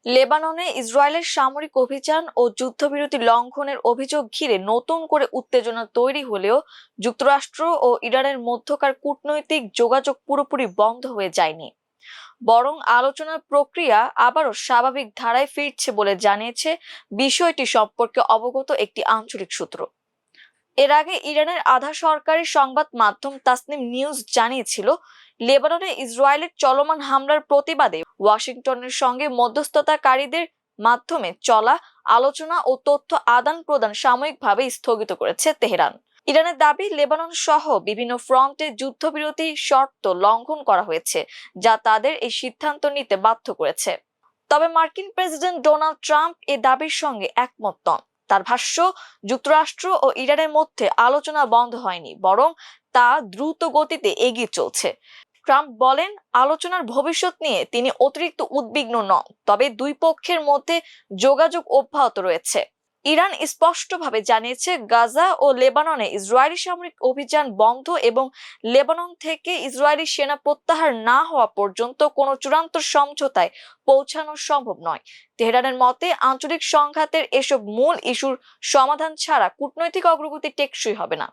লেবাননে ইসরায়েলের সামরিক অভিযান ও যুদ্ধবিরতি লঙ্ঘনের অভিযোগ ঘিরে নতুন করে উত্তেজনা তৈরি হলেও যুক্তরাষ্ট্র ও ইরানের মধ্যকার কূটনৈতিক যোগাযোগ পুরোপুরি বন্ধ হয়ে যায়নি, বরং আলোচনার প্রক্রিয়া আবারও স্বাভাবিক ধারায় ফিরছে বলে জানিয়েছে বিষয়টি সম্পর্কে অবগত একটি আঞ্চলিক সূত্র। এর আগে ইরানের আধা সরকারি সংবাদ মাধ্যম তাসনিম নিউজ জানিয়েছিল, লেবাননে ইসরায়েলের চলমান হামলার প্রতিবাদে ওয়াশিংটনের সঙ্গে মধ্যস্থতাকারীদের মাধ্যমে চলা আলোচনা ও তথ্য আদান প্রদান সাময়িকভাবে স্থগিত করেছে তেহরান। ইরানের দাবি, লেবানন সহ বিভিন্ন ফ্রন্টে যুদ্ধবিরতি শর্ত লঙ্ঘন করা হয়েছে, যা তাদের এই সিদ্ধান্ত নিতে বাধ্য করেছে। তবে মার্কিন প্রেসিডেন্ট ডোনাল্ড ট্রাম্প এ দাবির সঙ্গে একমত নন। তার ভাষ্য, যুক্তরাষ্ট্র ও ইরানের মধ্যে আলোচনা বন্ধ হয়নি, বরং তা দ্রুত গতিতে এগিয়ে চলছে। ট্রাম্প বলেন, আলোচনার ভবিষ্যৎ নিয়ে তিনি অতিরিক্ত উদ্বিগ্ন নন, তবে দুই পক্ষের মধ্যে যোগাযোগ অব্যাহত রয়েছে। ইরান স্পষ্টভাবে জানিয়েছে, গাজা ও লেবাননে ইসরায়েলি সামরিক অভিযান বন্ধ এবং লেবানন থেকে ইসরায়েলি সেনা প্রত্যাহার না হওয়া পর্যন্ত কোনো চূড়ান্ত সমঝোতায় পৌঁছানো সম্ভব নয়। তেহরানের মতে, আঞ্চলিক সংঘাতের এসব মূল ইস্যুর সমাধান ছাড়া কূটনৈতিক অগ্রগতি টেকসই হবে না।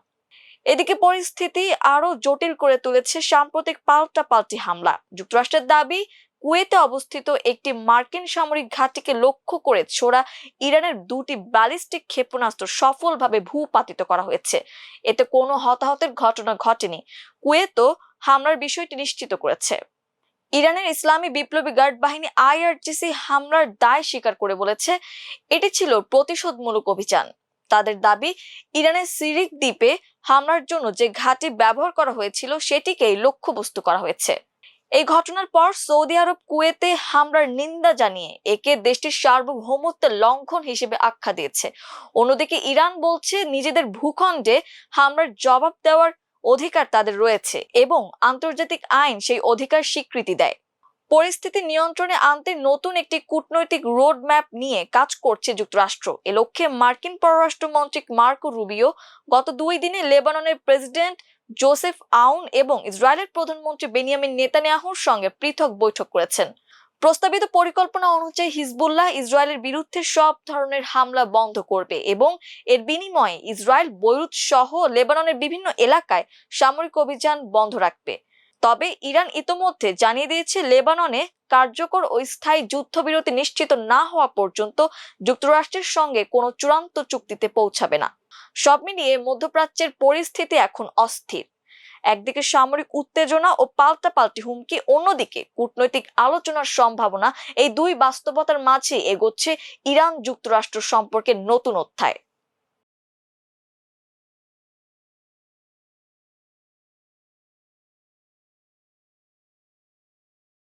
এদিকে পরিস্থিতি আরো জটিল করে তুলেছে সাম্প্রতিক পাল্টাপাল্টি হামলা। যুক্তরাষ্ট্রের দাবি, কুয়েতে অবস্থিত একটি মার্কিন সামরিক ঘাঁটিকে লক্ষ্য করে ছোড়া ইরানের দুটি ব্যালিস্টিক ক্ষেপণাস্ত্র সফলভাবে ভূপাতিত করা হয়েছে। এতে কোনো হতাহতের ঘটনা ঘটেনি। কুয়েতও হামলার বিষয়টি নিশ্চিত করেছে। ইরানের ইসলামী বিপ্লবী গার্ড বাহিনী আইআরজিসি হামলার দায় স্বীকার করে বলেছে, এটি ছিল প্রতিশোধমূলক অভিযান। তাদের দাবি, ইরানের সিরিক দ্বীপে হামলার জন্য যে ঘাঁটি ব্যবহার করা হয়েছিল সেটিকেই লক্ষ্যবস্তু করা হয়েছে। এই ঘটনার পর সৌদি আরব কুয়েতে হামলার নিন্দা জানিয়ে একে দেশটির সার্বভৌমত্বের লঙ্ঘন হিসেবে আখ্যা দিয়েছে। অন্যদিকে ইরান বলছে, নিজেদের ভূখণ্ডে হামলার জবাব দেওয়ার অধিকার তাদের রয়েছে এবং আন্তর্জাতিক আইন সেই অধিকার স্বীকৃতি দেয়। পরিস্থিতি নিয়ন্ত্রণে আনতে নতুন একটি কূটনৈতিক রোড ম্যাপ নিয়ে কাজ করছে যুক্তরাষ্ট্র। এ লক্ষ্যে মার্কিন পররাষ্ট্রমন্ত্রী মার্কো রুবিও গত 2 দিনে লেবাননের প্রেসিডেন্ট জোসেফ আউন এবং ইসরায়েলের প্রধানমন্ত্রী বেনিয়ামিন নেতানিয়াহুর সঙ্গে পৃথক বৈঠক করেছেন। প্রস্তাবিত পরিকল্পনা অনুযায়ী হিজবুল্লাহ ইসরায়েলের বিরুদ্ধে সব ধরনের হামলা বন্ধ করবে এবং এর বিনিময়ে ইসরায়েল বৈরুত সহ লেবাননের বিভিন্ন এলাকায় সামরিক অভিযান বন্ধ রাখবে। তবে ইরান ইতোমধ্যে জানিয়ে দিয়েছে, লেবাননে কার্যকর ও স্থায়ী যুদ্ধবিরতি নিশ্চিত না হওয়া পর্যন্ত যুক্তরাষ্ট্রের সঙ্গে কোনো চূড়ান্ত চুক্তিতে পৌঁছাবে না। সব মিলিয়ে মধ্যপ্রাচ্যের পরিস্থিতি এখন অস্থির। একদিকে সামরিক উত্তেজনা ও পাল্টাপাল্টি হুমকি, অন্যদিকে কূটনৈতিক আলোচনার সম্ভাবনা। এই দুই বাস্তবতার মাঝে এগোচ্ছে ইরান যুক্তরাষ্ট্র সম্পর্কে নতুন অধ্যায়।